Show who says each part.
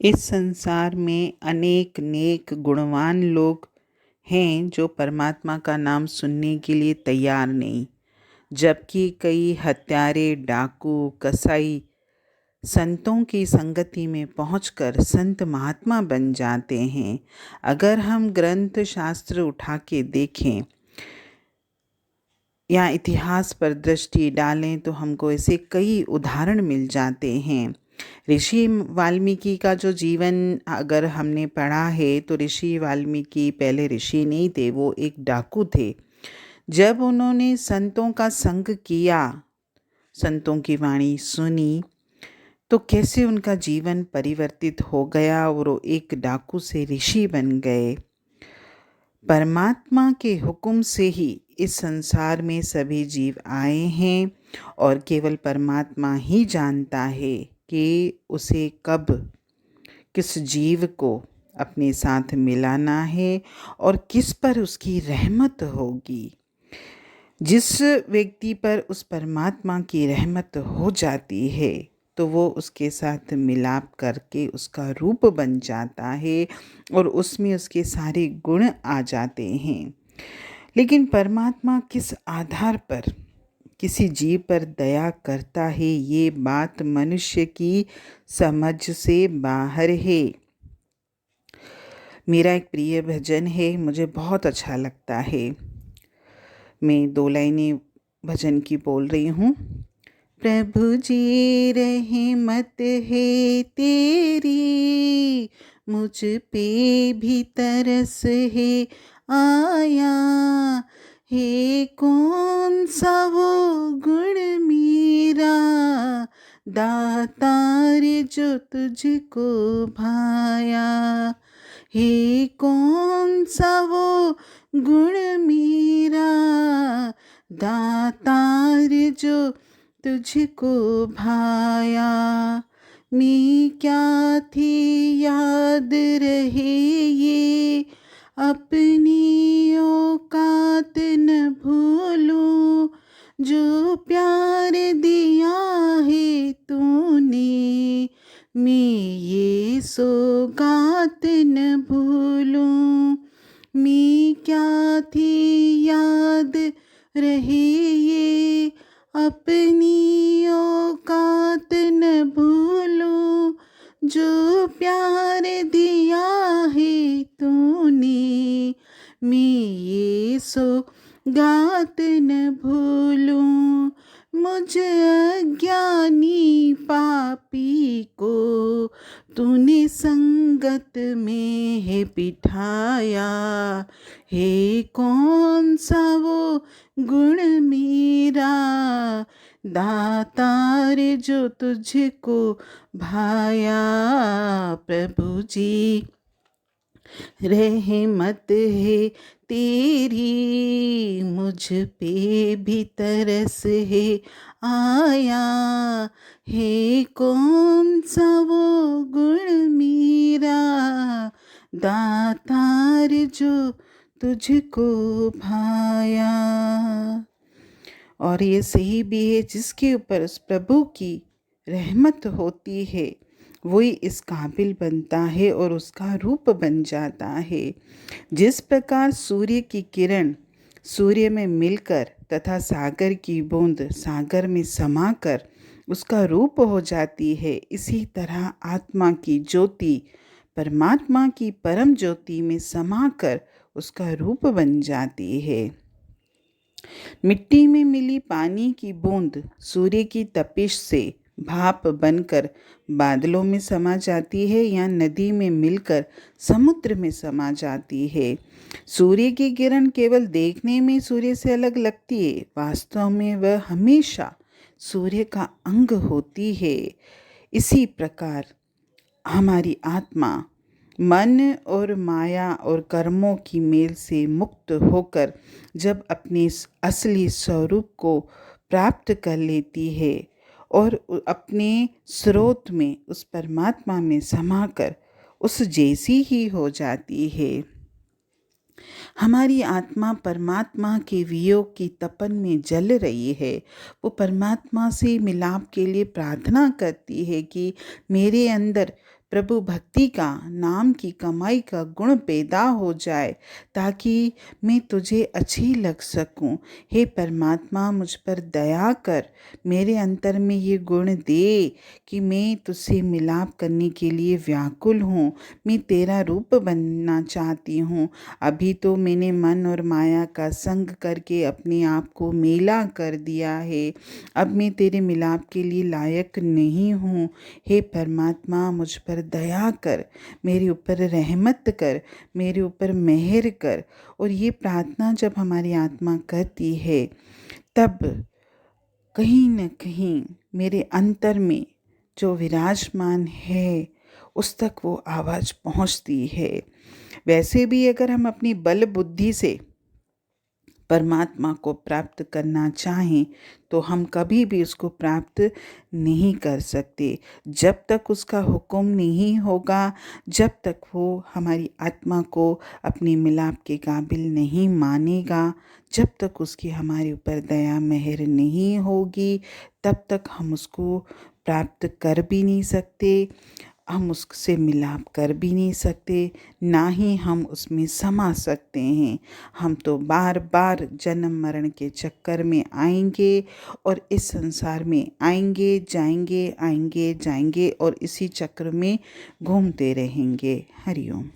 Speaker 1: इस संसार में अनेक नेक गुणवान लोग हैं जो परमात्मा का नाम सुनने के लिए तैयार नहीं, जबकि कई हत्यारे, डाकू, कसाई संतों की संगति में पहुंचकर संत महात्मा बन जाते हैं। अगर हम ग्रंथ शास्त्र उठा के देखें या इतिहास पर दृष्टि डालें तो हमको ऐसे कई उदाहरण मिल जाते हैं। ऋषि वाल्मीकि का जो जीवन अगर हमने पढ़ा है तो ऋषि वाल्मीकि पहले ऋषि नहीं थे, वो एक डाकू थे। जब उन्होंने संतों का संग किया, संतों की वाणी सुनी, तो कैसे उनका जीवन परिवर्तित हो गया और वो एक डाकू से ऋषि बन गए। परमात्मा के हुक्म से ही इस संसार में सभी जीव आए हैं और केवल परमात्मा ही जानता है कि उसे कब किस जीव को अपने साथ मिलाना है और किस पर उसकी रहमत होगी। जिस व्यक्ति पर उस परमात्मा की रहमत हो जाती है तो वो उसके साथ मिलाप करके उसका रूप बन जाता है और उसमें उसके सारे गुण आ जाते हैं। लेकिन परमात्मा किस आधार पर किसी जीव पर दया करता है, ये बात मनुष्य की समझ से बाहर है। मेरा एक प्रिय भजन है, मुझे बहुत अच्छा लगता है। मैं 2 लाइनें भजन की बोल रही हूँ। प्रभु जी रहमत है तेरी, मुझ पे भी तरस है आया, हे कौन सा वो गुण मेरा, दातार जो तुझको भाया, हे कौन सा वो गुण मेरा, दातार जो तुझको भाया। मैं क्या थी याद रहे ये, अपनी औकात न भूलूं, जो प्यार दिया है तूने, मैं ये सौगात न भूलूं। मैं क्या थी याद रहे ये, अपनी औकात न भूलूं, जो प्यार दिया है तूने, मैं ये सौगात न भूलूं। मुझ अज्ञानी पापी को तूने संगत में है बिठाया, हे कौन सा वो गुण मेरा, दातार जो तुझको भाया। प्रभु जी रहमत है तेरी, मुझ पे भी तरस है आया, हे कौन सा वो गुण मेरा, दातार जो तुझको भाया। और ये सही भी है, जिसके ऊपर उस प्रभु की रहमत होती है वही इस काबिल बनता है और उसका रूप बन जाता है। जिस प्रकार सूर्य की किरण सूर्य में मिलकर तथा सागर की बूंद सागर में समाकर उसका रूप हो जाती है, इसी तरह आत्मा की ज्योति परमात्मा की परम ज्योति में समाकर उसका रूप बन जाती है। मिट्टी में मिली पानी की बूंद सूर्य की तपिश से भाप बनकर बादलों में समा जाती है या नदी में मिलकर समुद्र में समा जाती है। सूर्य की किरण केवल देखने में सूर्य से अलग लगती है, वास्तव में वह हमेशा सूर्य का अंग होती है। इसी प्रकार हमारी आत्मा मन और माया और कर्मों की मेल से मुक्त होकर जब अपने असली स्वरूप को प्राप्त कर लेती है और अपने स्रोत में उस परमात्मा में समाकर उस जैसी ही हो जाती है। हमारी आत्मा परमात्मा के वियोग की तपन में जल रही है। वो परमात्मा से मिलाप के लिए प्रार्थना करती है कि मेरे अंदर प्रभु भक्ति का, नाम की कमाई का गुण पैदा हो जाए, ताकि मैं तुझे अच्छी लग सकूं। हे परमात्मा, मुझ पर दया कर, मेरे अंतर में ये गुण दे कि मैं तुझसे मिलाप करने के लिए व्याकुल हूँ। मैं तेरा रूप बनना चाहती हूँ। अभी तो मैंने मन और माया का संग करके अपने आप को मेला कर दिया है। अब मैं तेरे मिलाप के लिए लायक नहीं हूँ। हे परमात्मा, मुझ पर दया कर, मेरे ऊपर रहमत कर, मेरे ऊपर मेहर कर। और ये प्रार्थना जब हमारी आत्मा करती है, तब कहीं न कहीं मेरे अंतर में जो विराजमान है, उस तक वो आवाज़ पहुँचती है। वैसे भी अगर हम अपनी बल बुद्धि से परमात्मा को प्राप्त करना चाहें, तो हम कभी भी उसको प्राप्त नहीं कर सकते। जब तक उसका हुक्म नहीं होगा, जब तक वो हमारी आत्मा को अपने मिलाप के काबिल नहीं मानेगा, जब तक उसकी हमारे ऊपर दया मेहर नहीं होगी, तब तक हम उसको प्राप्त कर भी नहीं सकते। हम उससे मिलाप कर भी नहीं सकते, ना ही हम उसमें समा सकते हैं। हम तो बार बार जन्म मरण के चक्कर में आएंगे और इस संसार में आएंगे जाएंगे, आएंगे जाएंगे और इसी चक्र में घूमते रहेंगे। हरि ओम।